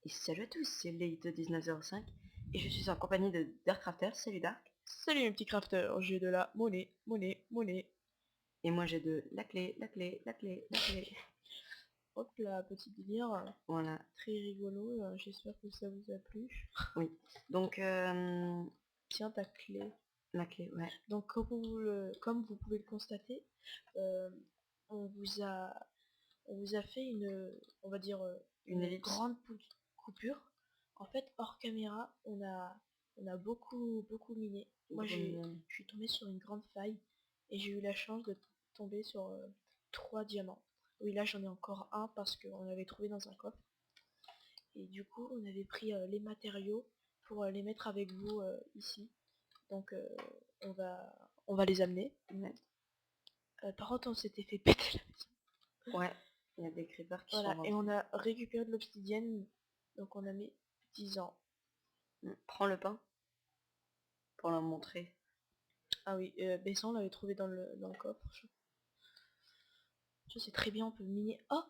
Et salut à tous, c'est Leito1905 et je suis en compagnie de Darkcrafter. Salut Dark. Salut mes petits crafters, j'ai de la monnaie. Et moi j'ai de la clé. Hop là, petit délire, Voilà, très rigolo, j'espère que ça vous a plu. oui. Donc, Tiens ta clé. la clé, ouais. Donc comme vous pouvez le constater, euh, on vous a fait on va dire, Une une ellipse. grande coupure. En fait, hors caméra, on a beaucoup miné. Moi je suis tombé sur une grande faille et j'ai eu la chance de tomber sur 3 diamants. Oui, là j'en ai encore un parce qu'on l'avait trouvé dans un coffre. Et du coup, on avait pris les matériaux pour les mettre avec vous ici. Donc on va les amener. Ouais. Par contre, on s'était fait péter la maison. Ouais, il y a des creepers qui Voilà, sont et on rentrés. a récupéré de l'obsidienne. Donc on a mis 10 ans. Prends le pain pour leur montrer. Ah oui, mais ça on l'avait trouvé dans le coffre. Je sais très bien, on peut miner. Oh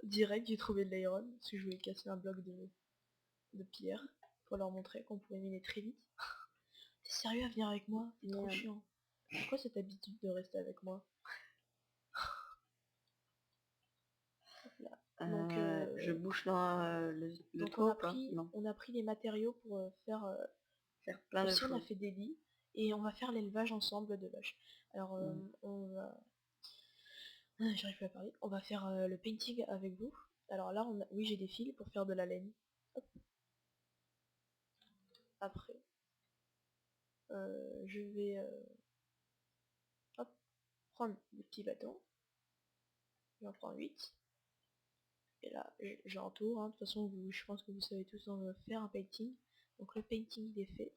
direct, j'ai trouvé de l'iron, parce que je voulais casser un bloc de pierre pour leur montrer qu'on pouvait miner très vite. T'es sérieux à venir avec moi? T'es trop chiant. Pourquoi cette habitude de rester avec moi? Donc, je bouge dans le donc toit ou pas? Non. on a pris les matériaux pour faire Plein de aussi on a choses. fait des lits et on va faire l'élevage ensemble de vaches. Alors on va j'arrive plus à parler. On va faire le painting avec vous. Alors là oui, j'ai des fils pour faire de la laine. Hop. Après je vais hop, prendre des petits bâtons. J'en prends 8. Et là j'entoure, hein. De toute façon je pense que vous savez tous faire un painting. Donc le painting il est fait.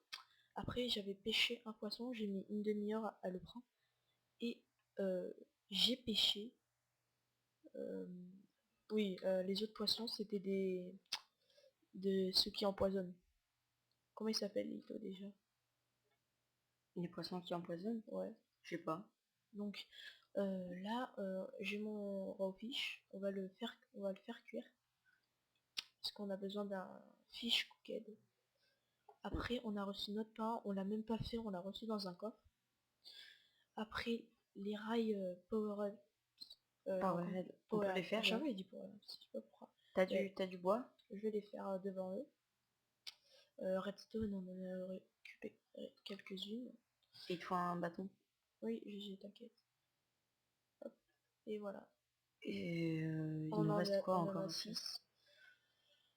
Après j'avais pêché un poisson, j'ai mis une demi-heure à le prendre. Et j'ai pêché. Oui, les autres poissons c'était de ceux qui empoisonnent. Comment il s'appelle Lito déjà? Les poissons qui empoisonnent? Ouais. Je sais pas. Donc là j'ai mon raw fish, on va le faire cuire. Parce qu'on a besoin d'un fish cooked. Après on a reçu notre pain, on l'a même pas fait, on l'a reçu dans un coffre. Après les rails power Powerhead, on peut les faire là? jamais dit power, je sais pas pourquoi. T'as Mais du bois? je vais les faire devant eux. Redstone, on en a récupéré quelques-unes. Et il te faut un bâton? Oui, j'ai t'inquiète. Hop, et voilà. Et il On nous en reste quoi on en encore a à faire? 6.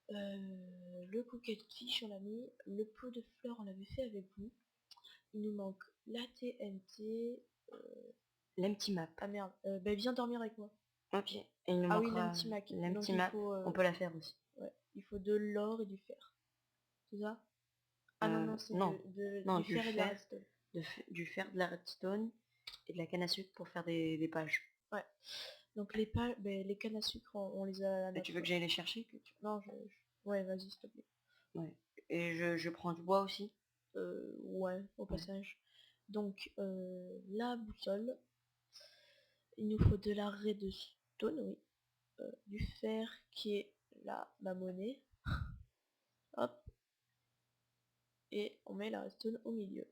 Le cooked fish on l'a mis. Le pot de fleurs on l'avait fait avec vous. Il nous manque la TNT. L'empty map. Ah merde, bah viens dormir avec moi. Ok. Et il nous Ah oui, manquera l'empty mac. Donc l'empty il map. faut On peut la faire aussi. ouais, il faut de l'or et du fer. C'est ça? Ah non, non, c'est Non. Non, du fer et de la redstone. Du fer, de la redstone et de la canne à sucre pour faire des pages. Ouais. Donc les pages, les cannes à sucre, on les a à Et tu veux que j'aille les chercher? Non, ouais, vas-y, s'il te plaît. Ouais. Et je prends du bois aussi? Ouais, au Ouais. passage. Donc, la boussole. Il nous faut de la redstone, oui. Du fer qui est là, ma monnaie. Hop. Et on met la redstone au milieu.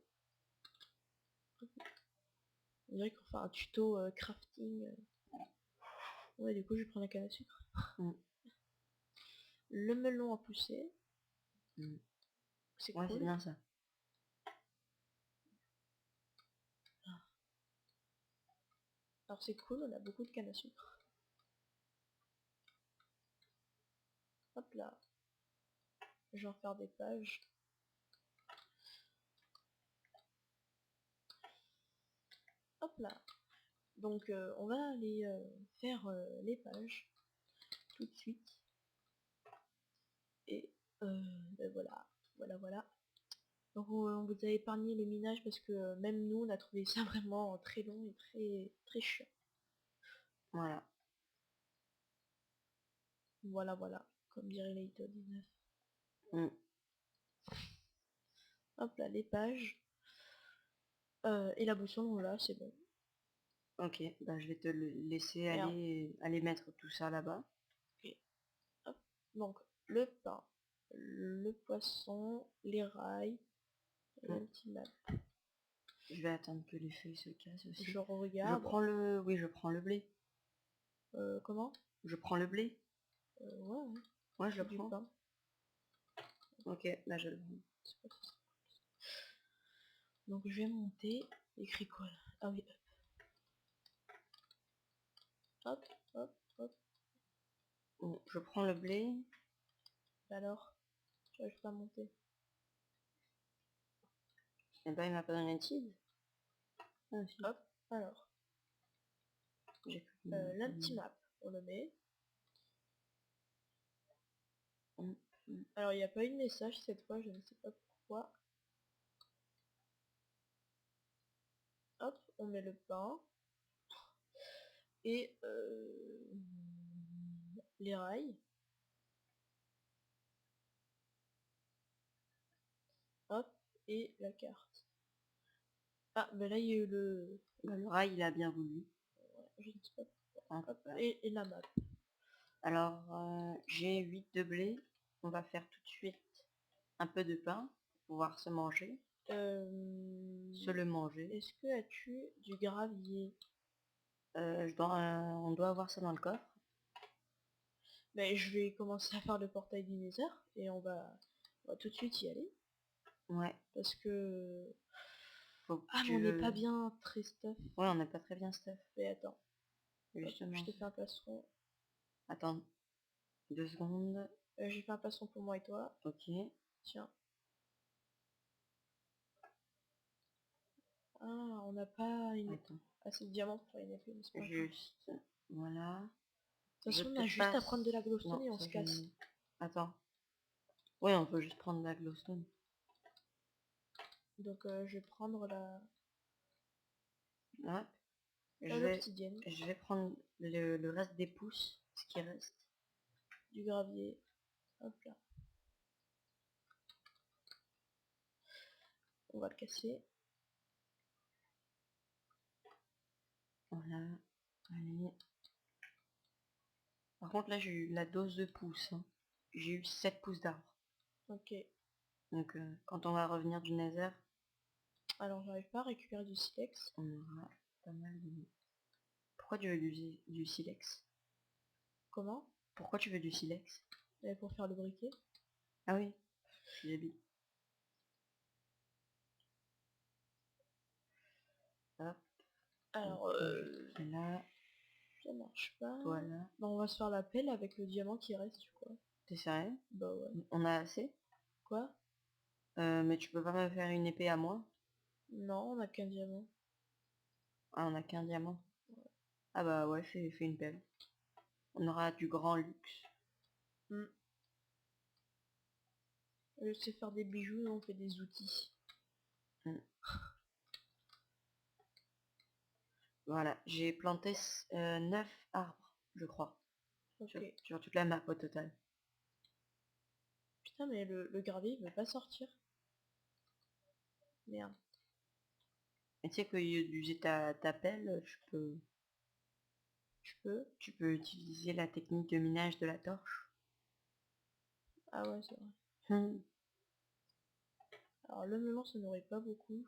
On dirait qu'on fait un tuto crafting. Ouais, du coup, je prends la canne à sucre. Le melon à pousser. C'est Ouais, cool. c'est bien ça. Alors c'est cool, on a beaucoup de canne à sucre. Hop là. Je vais en faire des pages. Hop là. Donc on va aller faire les pages tout de suite. Et ben voilà. Voilà. Donc on vous a épargné le minage parce que même nous on a trouvé ça vraiment très long et très chiant. Voilà. Voilà. Comme dirait Leito 19. Hop là, les pages. Et la boussole, voilà, c'est bon. Ok, bah je vais te laisser Merde. aller mettre tout ça là-bas. Ok. Hop. Donc le pain, le poisson, les rails, et un petit map. Je vais attendre que les feuilles se cassent aussi. Je regarde. Oui, je prends le blé. Comment? Je prends le blé. Ouais. Ouais, je le Du prends. pain. Ok, là je le prends. Donc je vais monter. Écrit quoi là? Ah oui, hop. Hop. Bon, je prends le blé. Alors, j'arrive pas à monter. Et ben il m'a pas donné de seed. Ah, si. Hop, alors. L'empty map, on le met. Alors il n'y a pas eu de message cette fois, je ne sais pas pourquoi. Hop, on met le pain. Et les rails. Hop, et la carte. Ah, ben là il y a eu le... Le rail il a bien voulu. Ouais, je ne sais pas pourquoi. Hop, et la map. Alors j'ai 8 de blé. On va faire tout de suite un peu de pain pour pouvoir se manger. Se le manger. Est-ce que as-tu du gravier? On doit avoir ça dans le coffre. Ben, je vais commencer à faire le portail du Nether et on va tout de suite y aller. Ouais. Parce que... Ah mais on n'est pas bien très stuff. Ouais, on n'est pas très bien stuff. Mais attends. Justement. Hop, je te fais un plastron. Attends. 2 secondes. J'ai fait un plastron pour moi et toi. Ok. Tiens. Ah, on n'a pas assez de diamants pour faire une épée, mais c'est pas grave. Juste. Voilà. De toute façon, on a juste à prendre de la glowstone et on se casse. Attends. Ouais, on peut juste prendre de la glowstone. Donc je vais prendre la... Hop. l'obsidienne. Je vais prendre le reste des pouces, ce qui reste. Du gravier. Hop là. On va le casser. Voilà. Allez. Par contre là j'ai eu la dose de pouces. Hein. J'ai eu 7 pouces d'arbre. Ok. Donc quand on va revenir du Nether. Alors j'arrive pas à récupérer du silex. On aura pas mal de... Pourquoi tu veux du silex? Comment? Pourquoi tu veux du silex? Pour faire le briquet. Ah oui, je suis débile. Hop. Alors là. ça marche pas. Voilà. Bon, on va se faire la pelle avec le diamant qui reste, tu crois? T'es sérieux? Bah ouais. On a assez? Quoi? Mais tu peux pas me faire une épée à moi? Non, on a qu'un diamant. Ah, on a qu'un diamant. Ouais. Ah bah ouais, fais une pelle. On aura du grand luxe. Je sais faire des bijoux, on fait des outils. Voilà, j'ai planté 9 arbres, je crois. Ok. Sur toute la map au total. Putain, mais le gravier il veut pas sortir. Merde. Et tu sais que d'user ta pelle, tu peux utiliser la technique de minage de la torche. Ah ouais, c'est vrai. Alors le melon, ça n'aurait pas beaucoup.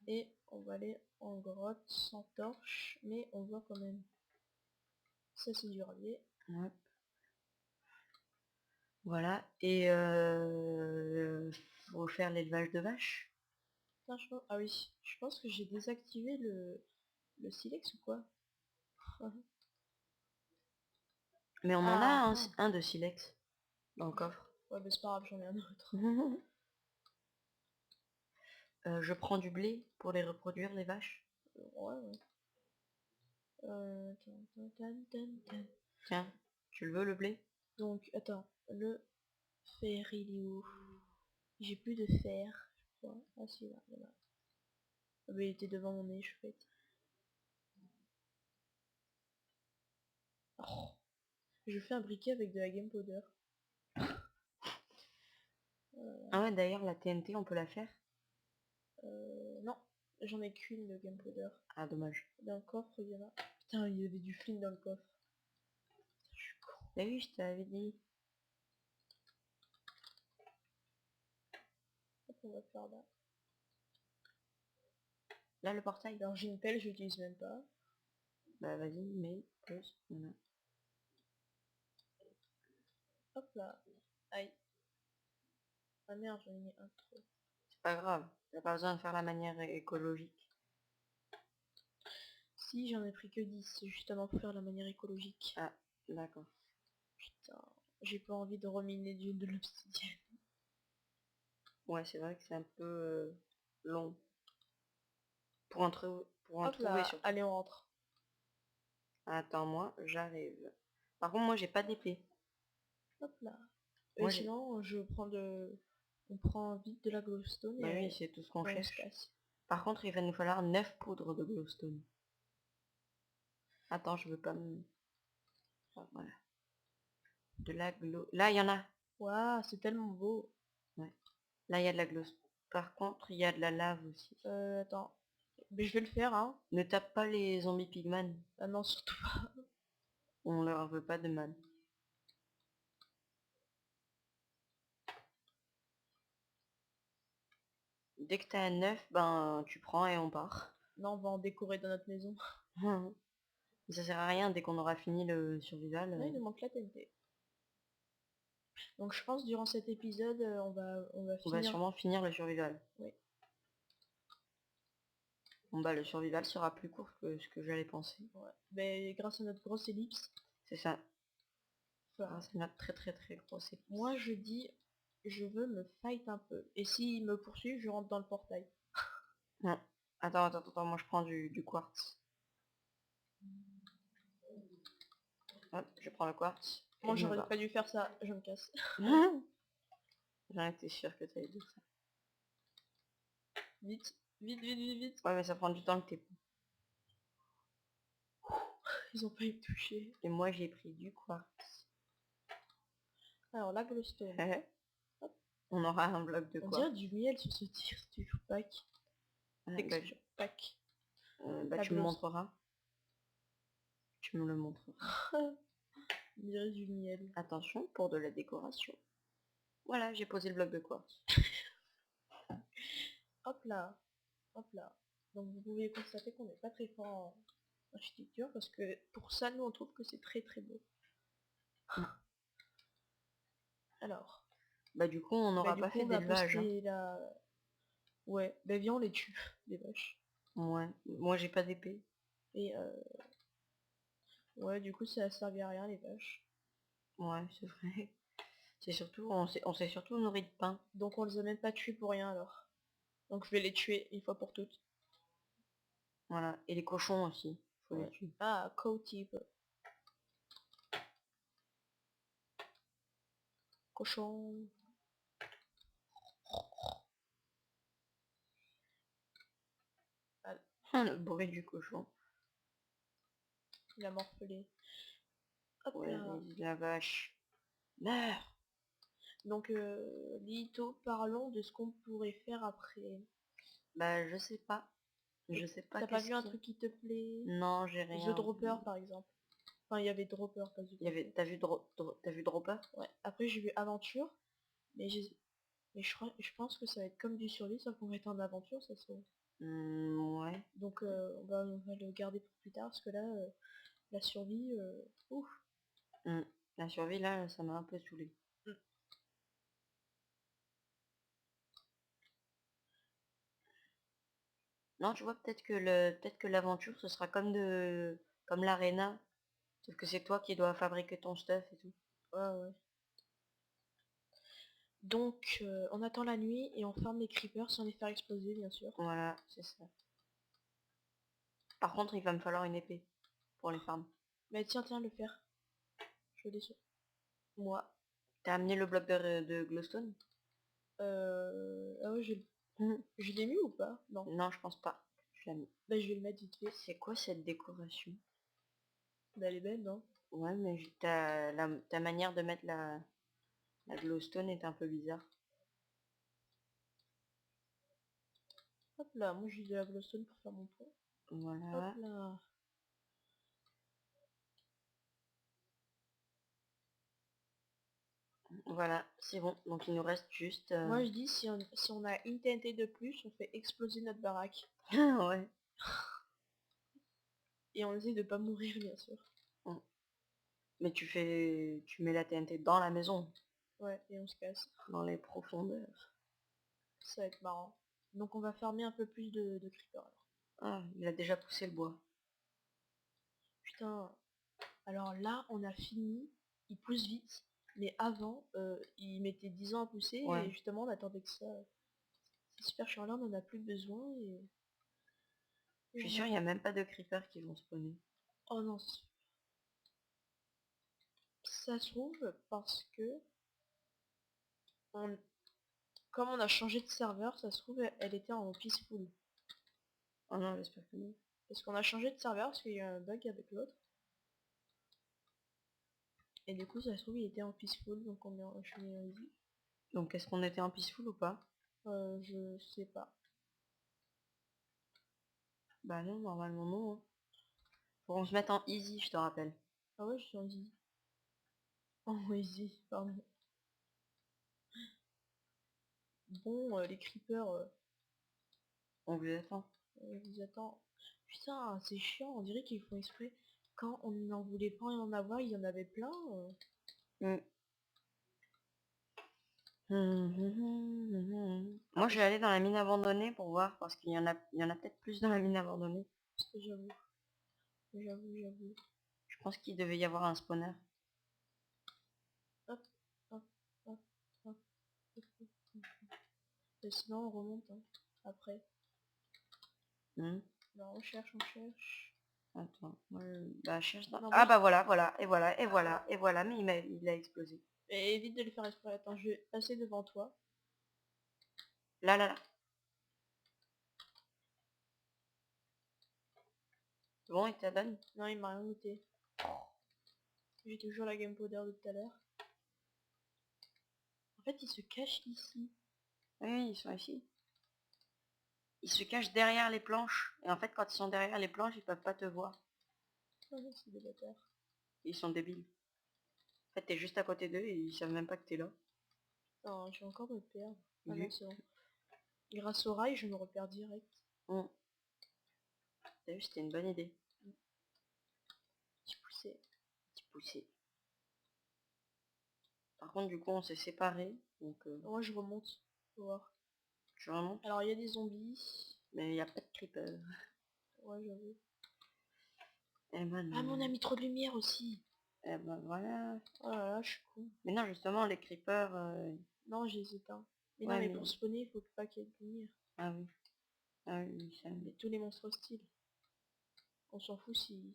Et on va aller en grotte sans torche, mais on voit quand même. Ça c'est du gravier. Hop. Voilà, et faut faire l'élevage de vaches. Putain, ah oui, je pense que j'ai désactivé le silex ou quoi? Mais on en a un de silex dans le coffre. Ouais, mais c'est pas grave, j'en ai un autre. Je prends du blé pour les reproduire, les vaches. Ouais. Tiens, tu le veux le blé? Donc, attends, le fer, il est où? J'ai plus de fer, je crois. Ah si, là, il y en a. Ah, mais il était devant mon nez, je suis bête. Oh. Je fais un briquet avec de la game powder. Ah ouais, d'ailleurs, la TNT, on peut la faire? Non, j'en ai qu'une de game powder. Ah, dommage. Dans le coffre, il y en a. Putain, il y avait du flint dans le coffre. T'as vu, je t'avais dit. Hop, on va faire là. Là, le portail. Alors j'ai une pelle, je l'utilise même pas. Bah vas-y, mais plus. Voilà. Hop là. Aïe. Ah merde, j'en ai mis un trop. C'est pas grave. T'as pas besoin de faire la manière écologique. Si, j'en ai pris que 10, justement pour faire la manière écologique. Ah, d'accord. Putain, j'ai pas envie de reminer de l'obsidienne. Ouais, c'est vrai que c'est un peu long. Pour en Hop trouver là, surtout. allez on rentre. Attends, moi, j'arrive. Par contre, moi, j'ai pas d'épée. Hop là. Et Moi, j'ai... sinon, je prends de... On prend vite de la glowstone Bah oui, et c'est tout ce qu'on on se cherche. casse. Par contre, il va nous falloir 9 poudres de glowstone. Attends, je veux pas me... Ah, voilà. De la glow... Là, il y en a. Waouh, c'est tellement beau. Ouais. Là, il y a de la glowstone. Par contre, il y a de la lave aussi. Attends. Mais je vais le faire, hein. Ne tape pas les zombies pigman. Ah non, surtout pas. On leur veut pas de mal. Dès que t'as un 9, ben tu prends et on part. Non, on va en décorer dans notre maison. Ça sert à rien dès qu'on aura fini le survival. Là, il nous manque la TNT. Donc je pense durant cet épisode, on va On va finir. sûrement finir le survival. Oui. Bon bah le survival sera plus court que ce que j'allais penser. Ouais. Mais grâce à notre grosse ellipse. C'est ça. Enfin, C'est notre très très très grosse ellipse. moi je dis, je veux me fight un peu. Et s'il me poursuit, je rentre dans le portail. Non. Attends, moi je prends du quartz. Hop, je prends le quartz. Moi Et je me j'aurais barre. pas dû faire ça, je me casse. J'en étais sûr que t'allais dire ça. Vite, vite, vite, vite, vite. Ouais mais ça prend du temps que t'es... Ils ont pas eu me toucher. Et moi j'ai pris du quartz. Alors la glowstone. On aura un bloc de On quartz. dirait du miel sur ce tir du pack. Texture pack. Bah tu me montreras. Tu me le montreras. On dirait du miel. Attention pour de la décoration. Voilà, j'ai posé le bloc de quartz. Hop là. Hop là. Donc vous pouvez constater qu'on n'est pas très fort en architecture parce que pour ça nous on trouve que c'est très très beau. Alors. Bah du coup on n'aura pas fait d'élevage. La... Ouais, bah viens on les tue, les vaches. Ouais, moi j'ai pas d'épée. Et ouais du coup ça a servi à rien les vaches. Ouais, c'est vrai. C'est surtout, on s'est surtout nourri de pain. Donc on les a même pas tués pour rien alors. Donc je vais les tuer une fois pour toutes. Voilà, et les cochons aussi, faut les tuer. Ah, co-type. Cochon. Le bruit du cochon. Il a morcelé. Hop Ouais, là. la vache. Meurs. Donc Lito, parlons de ce qu'on pourrait faire après. Bah je sais pas. Je sais pas. T'as pas vu un truc qui te plaît? Non, j'ai rien. The Dropper par exemple. Enfin il y avait Dropper, pas The Dropper. T'as vu Dropper? Ouais. Après j'ai vu Aventure. Mais je pense que ça va être comme du survie, sauf qu'on va être en aventure, ça se trouve. Ouais. Donc on va le garder pour plus tard, parce que là, la survie, ouf. La survie là, ça m'a un peu saoulé. Non, tu vois, peut-être que l'aventure ce sera comme l'arena. Sauf que c'est toi qui dois fabriquer ton stuff et tout. Ouais. Donc on attend la nuit et on farme les creepers sans les faire exploser, bien sûr. Voilà, c'est ça. Par contre, il va me falloir une épée pour les farms. Mais tiens, le faire. Je l'ai sur moi. T'as amené le bloc de glowstone? Ah ouais, je l'ai mis ou pas? Non. Non, je pense pas. Je l'ai mis. Bah je vais le mettre vite fait. C'est quoi cette décoration? Bah elle est belle, non? Ouais, mais ta manière de mettre la glowstone est un peu bizarre. Hop là, moi j'ai de la glowstone pour faire mon pont. Voilà. Hop là. Voilà, c'est bon. Donc il nous reste juste... Moi je dis si on a une TNT de plus, on fait exploser notre baraque. ouais. Et on essaie de pas mourir bien sûr. Mm. Mais tu mets la TNT dans la maison, Ouais, et on se casse. dans les profondeurs. Ça va être marrant. Donc on va farmer un peu plus de creepers alors. Ah, il a déjà poussé le bois. Putain. Alors là, on a fini. Il pousse vite. Mais avant, il mettait 10 ans à pousser. Ouais. Et justement, on attendait que ça. C'est super chiant. Là, on en a plus besoin. Je suis sûr, il n'y a même pas de creepers qui vont spawner. Oh non. Ça se trouve parce que... Comme on a changé de serveur, ça se trouve, elle était en peaceful. Oh non, j'espère que non. Parce qu'on a changé de serveur parce qu'il y a un bug avec l'autre. Et du coup, ça se trouve, il était en peaceful, donc je mets un easy. Donc est-ce qu'on était en peaceful ou pas? Je sais pas. Bah non, normalement non. Hein. Faut qu'on se mette en easy, je te rappelle. Ah ouais, je suis en easy. Oh, easy, pardon. Bon, les creepers, On vous attend. je vous attends. Putain, c'est chiant, on dirait qu'ils font exprès. Quand on n'en voulait pas en avoir, il y en avait plein. Mm. Moi je vais aller dans la mine abandonnée pour voir parce qu'il y en a peut-être plus dans la mine abandonnée. J'avoue. J'avoue. Je pense qu'il devait y avoir un spawner. Hop, hop, hop, hop. Et sinon, on remonte hein, après. Non, on cherche. Attends, bah cherche dans... Non, Ah bah voilà, et voilà, mais il a explosé. Et évite de le faire exprès. Attends, je vais passer devant toi. Là. Bon, il t'a donné. Non, il m'a rien goûté. J'ai toujours la game powder de tout à l'heure. En fait, il se cache ici. Oui, ils sont ici. Ils se cachent derrière les planches. Et en fait, quand ils sont derrière les planches, ils peuvent pas te voir. Oh, c'est des bâtards. Ils sont débiles. En fait, t'es juste à côté d'eux et ils savent même pas que t'es là. Non, je vais encore me perdre. Ah Oui. non, c'est bon. Grâce au rail, je me repère direct. T'as vu, c'était une bonne idée. Petit poussé. Petit poussé. Par contre, du coup, on s'est séparés. Donc, Moi, je remonte. Faut voir. je remonte. Alors, il y a des zombies. Mais il n'y a pas de creeper. Ouais, j'avoue. Et ben, Ah, mais on a mis trop de lumière aussi. et ben voilà. Oh là là, je suis con. Mais non, justement, les creepers... Non, je les éteins. Mais ouais, non, mais mais... pour spawner, il faut pas qu'il y ait de lumière. Ah oui. Ah oui, ça... Mais tous les monstres hostiles. On s'en fout si...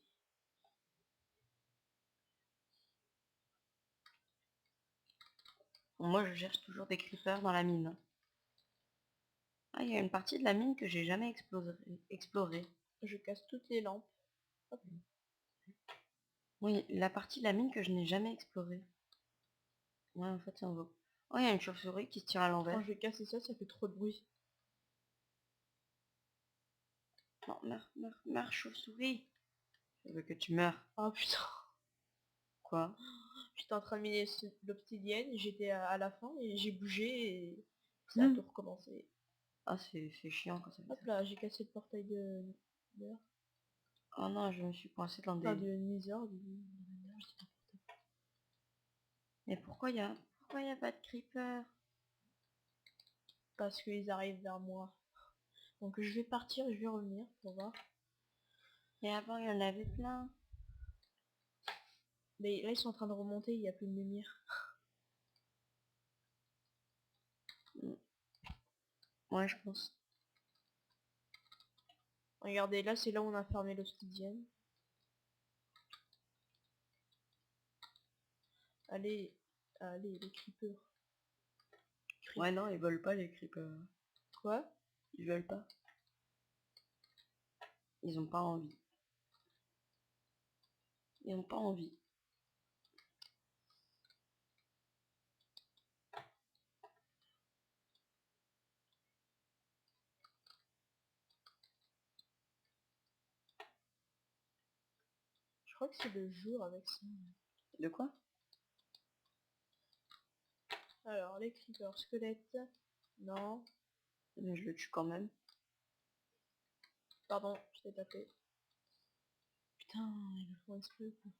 Bon, moi, je cherche toujours des creepers dans la mine. Ah, il y a une partie de la mine que j'ai jamais explorée. Je casse toutes les lampes. Hop. Oui, la partie de la mine que je n'ai jamais explorée. Ouais, en fait, ça en vaut. Oh, il y a une chauve-souris qui se tire à l'envers. Quand je vais casser ça, ça fait trop de bruit. Non, meurs, chauve-souris. Je veux que tu meurs. Oh putain. Quoi? J'étais en train de miner l'obsidienne, j'étais à la fin et j'ai bougé et ça a tout recommencé. Ah, c'est chiant quand ça fait Hop ça. là, j'ai cassé le portail de... Oh non, je me suis coincée dans des... Enfin, de Nether, Mais pourquoi y a pas de creeper? parce qu'ils arrivent vers moi. Donc je vais partir et je vais revenir pour voir. Et avant, il y en avait plein. Mais là, ils sont en train de remonter, il n'y a plus de lumière. Ouais, je pense. Regardez, là, c'est là où on a fermé l'obsidienne. Allez, allez, les creepers. Ouais, non, ils veulent pas les creepers. Quoi? Ils veulent pas. Ils ont pas envie. Ils ont pas envie. Je crois que c'est le jour avec ça. De quoi? Alors, les creepers squelettes. Non. Mais je le tue quand même. Pardon, je t'ai tapé. Putain, ils le font exprès ou quoi?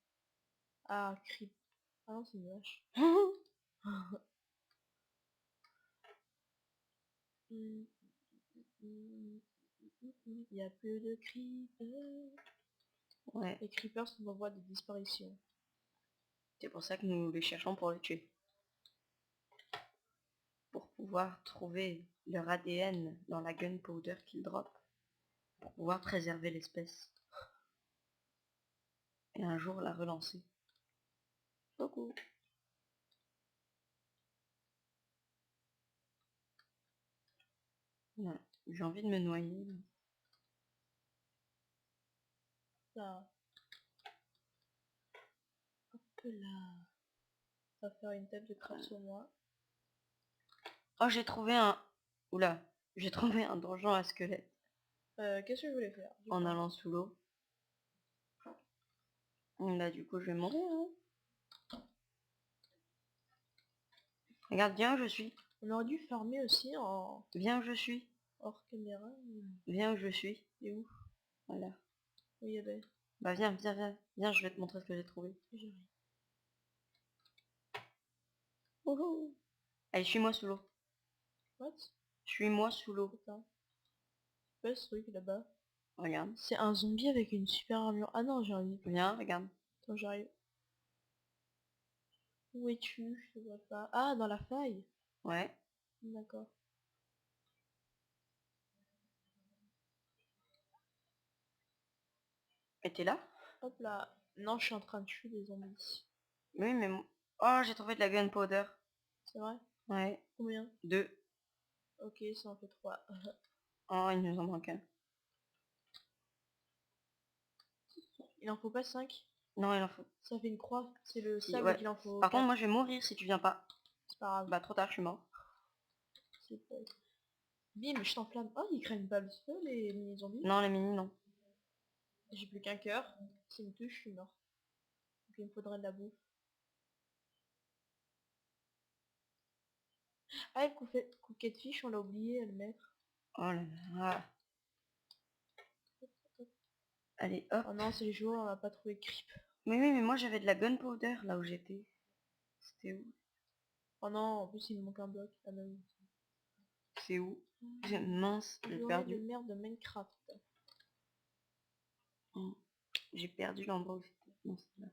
Ah, creep. Ah non, c'est une vache. Il n'y a plus de creepers. Ouais, Les creepers sont en voie de disparition. c'est pour ça que nous les cherchons pour les tuer. Pour pouvoir trouver leur ADN dans la gunpowder qu'ils dropent. Pour pouvoir préserver l'espèce. Et un jour la relancer. Coucou. Voilà. J'ai envie de me noyer. Ça. Hop là. Ça va faire une tête de crabe sur moi. Oh, j'ai trouvé un... Oula. J'ai trouvé un donjon à squelette. Qu'est-ce que je voulais faire? En allant sous l'eau. Là, du coup, je vais mourir. Hein. Regarde, viens où je suis. On aurait dû farmer aussi en Viens où je suis. hors caméra. Viens où je suis. Et où? Voilà. Oui, il y avait. Bah viens, viens, viens. Viens, je vais te montrer ce que j'ai trouvé. J'arrive. Wouhou. Allez, suis-moi sous l'eau. What? Suis-moi sous l'eau. Attends. C'est pas ce truc là-bas. Regarde. C'est un zombie avec une super armure. Ah non, j'ai envie. Viens, regarde. Attends, j'arrive. Où es-tu? Je te vois pas. Ah, dans la faille. Ouais. D'accord. Et t'es là? Hop là. Non, je suis en train de tuer des zombies. Oui, mais... Oh, j'ai trouvé de la gunpowder. C'est vrai? Ouais. Combien? 2. Ok, ça en fait 3. Oh, il nous en manque un. Il en faut pas 5? Non, il en faut... Ça fait une croix. C'est le Si, sable ouais. qu'il en faut Par contre, 4. moi, je vais mourir si tu viens pas. C'est pas grave. Bah, trop tard, je suis mort. C'est pas... Bim, je t'enflamme. Oh, ils craignent pas le feu, les mini-zombies. Non, les mini, non. J'ai plus qu'un cœur. S'il me touche, je suis mort. Donc il me faudrait de la bouffe. Ah, le couquet de fiche, on l'a oublié à le mettre. Oh là là. Allez, hop. Oh non, c'est les joueurs, on n'a pas trouvé creep. Mais oui, mais moi, j'avais de la gunpowder là où j'étais. C'était où? Oh non, en plus il me manque un bloc. Ah bah oui. C'est où? Mince, j'ai Journée perdu. de merde de Minecraft. Oh, j'ai perdu l'endroit où c'était. Non, c'est là.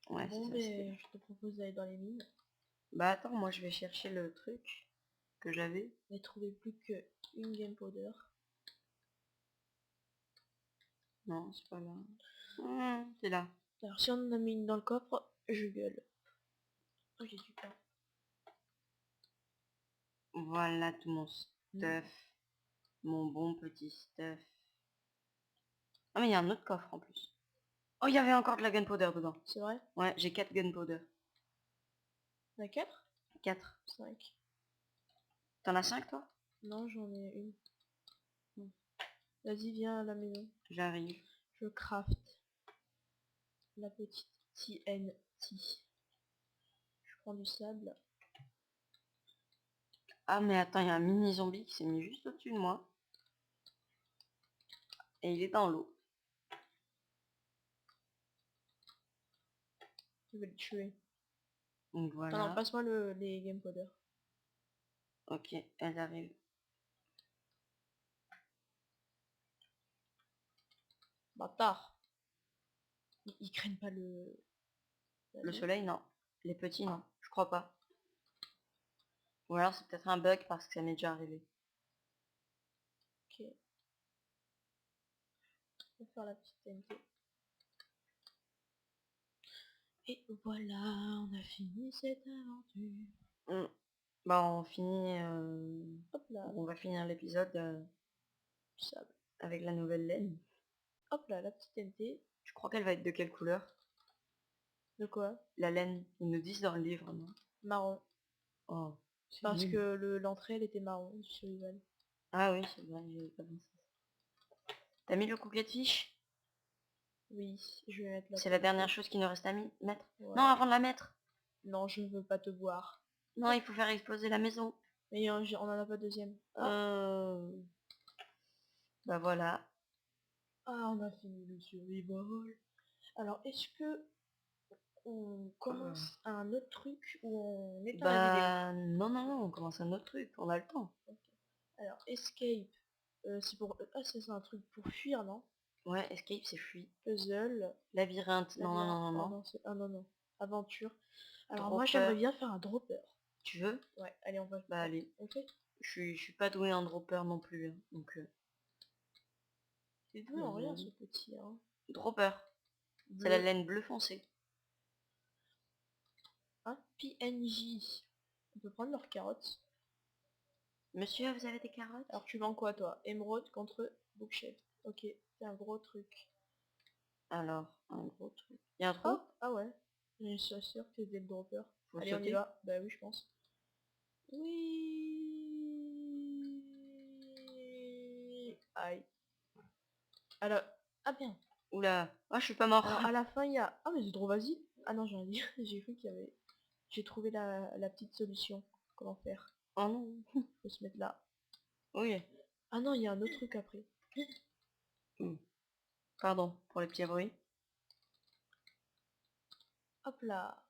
Ouais, Bon, c'est ça, ben, je te propose d'aller dans les mines. Bah attends, moi je vais chercher le truc que j'avais. J'ai trouvé plus qu'une game powder. Non, c'est pas là. C'est là. Alors si on en a mis une dans le coffre, je gueule. Oh, j'ai du pain. Voilà tout mon stuff. Mon bon petit stuff. Ah mais il y a un autre coffre en plus. Oh, il y avait encore de la gunpowder dedans. C'est vrai? Ouais, j'ai 4 gunpowder. On a 4? 4. 5. T'en as 5 toi? Non, j'en ai une. Vas-y, viens à la maison. J'arrive. Je craft la petite TNT. Je prends du sable. Ah mais attends, il y a un mini zombie qui s'est mis juste au-dessus de moi. Et il est dans l'eau. Je vais le tuer. Donc Attends, non, voilà. passe-moi les game powder. Ok, elles arrivent. Bâtard. Ils craignent pas Le soleil, non. Les petits, non. Je crois pas. Ou alors c'est peut-être un bug parce que ça m'est déjà arrivé. Ok. On va faire la petite TNT. Et voilà, on a fini cette aventure. Bah on finit... Hop là, On va finir l'épisode du sable. avec la nouvelle laine. Hop là, la petite TNT. Je crois qu'elle va être de quelle couleur? De quoi? La laine, ils nous disent dans le livre, non? Marron. Oh, c'est Parce nul. que l'entrée, elle était marron du survival. Ah oui, c'est vrai, j'avais pas pensé. T'as mis le couquet de fiche? Oui, je vais mettre la C'est la pause. dernière chose qui nous reste à mettre. Ouais. Non, avant de la mettre. Non, je ne veux pas te voir. Non, il faut faire exploser la maison. Mais on en a pas deuxième. Bah voilà. Ah, on a fini le survival. Alors, est-ce que on commence un autre truc ou on éteint la vidéo? Bah non, on commence un autre truc, on a le temps. Ok. Alors, escape, c'est pour... Ah, c'est un truc pour fuir, non? Ouais, escape c'est fuir. Puzzle. Labyrinthe, non. Oh non, ah non. Aventure. Alors moi, Dropper. j'aimerais bien faire un dropper. Tu veux? Ouais, allez, on va... Bah allez. On fait? Je suis pas doué en dropper non plus, hein, donc... C'est doué en rien, ce petit, hein. Dropper. C'est la laine bleu foncé. Un PNJ. On peut prendre leurs carottes. Monsieur, vous avez des carottes? Alors tu vends quoi, toi? Émeraude contre bookshelf. Ok, c'est un gros truc. Alors, un gros truc. Il y a un trou? Oh, ah ouais. Je suis sûr que c'était le dropper. Faut Allez, sauter. on y va. Bah oui, je pense. Oui. Aïe. Alors, ah bien. Oula, je suis pas mort. Alors à la fin, il y a... Ah mais c'est trop vas-y. Ah non, j'ai rien dit. J'ai cru qu'il y avait... J'ai trouvé la petite solution. Comment faire? Oh non. Faut se mettre là. Oui. Ah non, il y a un autre truc après. Pardon pour les petits bruits. Hop là.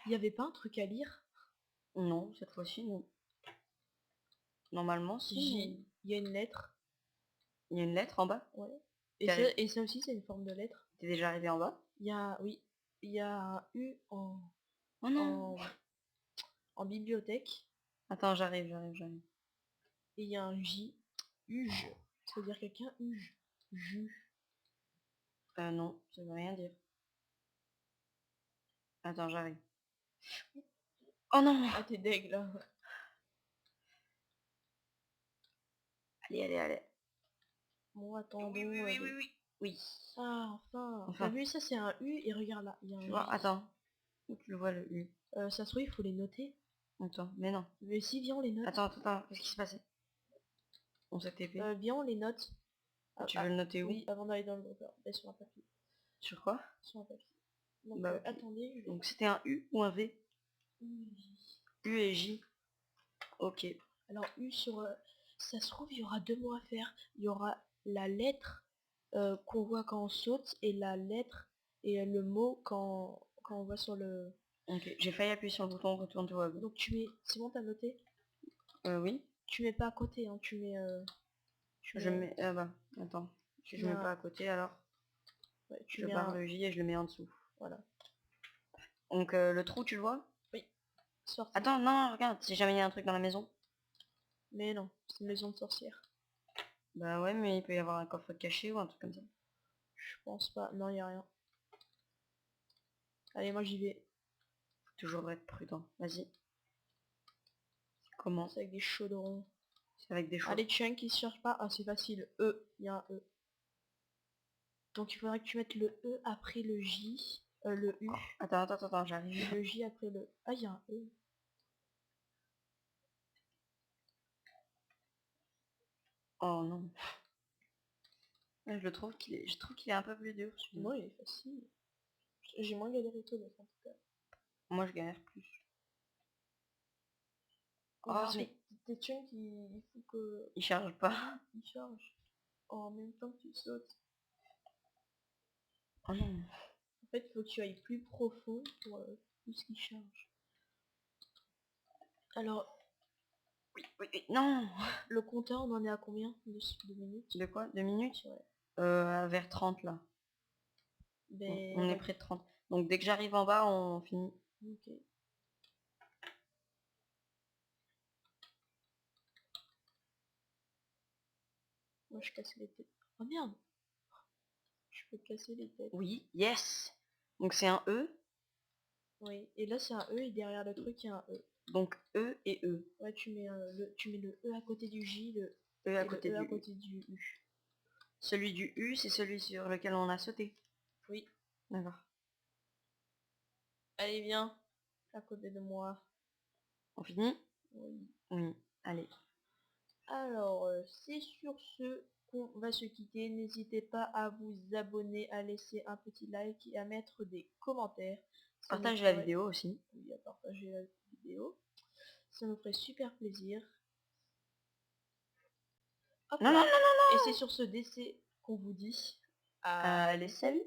Il n'y avait pas un truc à lire? Non, cette fois-ci, non. Normalement, si. J. Il y a une lettre. Il y a une lettre en bas. Ouais. Et ça aussi, c'est une forme de lettre. T'es déjà arrivé en bas? Il y a... Oui. Il y a un U Oh non. en bibliothèque. Attends, j'arrive. Et il y a un J. Uge. Ça veut dire quelqu'un uge. Ju. Non, ça veut rien dire. Attends, j'arrive. Oh non. Ah, t'es deg là. Allez. Bon, attends. Oui. Ah, enfin. T'as vu, ça c'est un U et regarde là. Il y a un Tu vois, J. attends. Où tu le vois le U? Ça se trouve, il faut les noter. Attends, mais non. Mais si, viens, on les note. Attends, qu'est-ce qui se passait? On s'est TP. Viens, on les note. Tu veux le noter où? Oui, avant d'aller dans le dropper. Et sur un papier. Sur quoi? Sur un papier. Donc, Bah, ok. attendez, je vais... Donc c'était un U ou un V? U et J. Ok. Alors, U sur... ça se trouve, il y aura deux mots à faire. Il y aura la lettre qu'on voit quand on saute et la lettre et le mot quand on voit sur le... Ok, j'ai failli appuyer sur le bouton retourne to web. Donc tu mets... C'est bon, t'as noté? Oui. Tu mets pas à côté, hein. Tu mets... Je mets... Ah bah, attends. Je mets pas à côté alors. Ouais, Je barre le J et je le mets en dessous. Voilà. Donc le trou, tu le vois? Oui. Sorti. Attends, non, regarde, si jamais il y a un truc dans la maison. Mais non, c'est une maison de sorcière. Bah ouais, mais il peut y avoir un coffre caché ou un truc comme ça. Je pense pas. Non, il y a rien. Allez, moi j'y vais. Faut toujours être prudent. Vas-y. Comment? C'est avec des chaudrons. C'est avec des choses. Allez, Chunk, il se cherche pas. Ah, c'est facile. E. Il y a un E. Donc il faudrait que tu mettes le E après le J. Le U. Attends, j'arrive. Le J après le... Ah, il y a un E. Oh non. Je trouve qu'il est un peu plus dur. Non, il est facile. J'ai moins galéré que l'autre en tout cas. Moi je galère plus. Oh, mais tes Chunk, il faut que... Il charge pas. Il charge. Oh, en même temps que tu sautes. Oh non. En fait, il faut que tu ailles plus profond pour plus qu'il charge. Alors... Oui, non. Le compteur, on en est à combien de minutes? De quoi? 2 minutes? Ouais. Vers 30 là. Ben, On est près de 30. Donc dès que j'arrive en bas, on finit. Ok. Moi je casse les têtes. Oh merde! Je peux casser les têtes. Oui, yes. Donc c'est un E. Oui, et là c'est un E et derrière le truc il y a un E. Donc E et E. Ouais, tu mets le E à côté du J, le E à et côté le E du à côté du U. Celui du U, c'est celui sur lequel on a sauté. Oui. D'accord. Allez, viens. À côté de moi. On finit? Oui. Oui. Allez. Alors, c'est sur ce qu'on va se quitter. N'hésitez pas à vous abonner, à laisser un petit like et à mettre des commentaires. Ça nous Partagez la ferait- vidéo aussi. Oui, à partager la vidéo. Ça nous ferait super plaisir. Hop Non, là. non, non, non, Et c'est sur ce décès qu'on vous dit. allez, salut.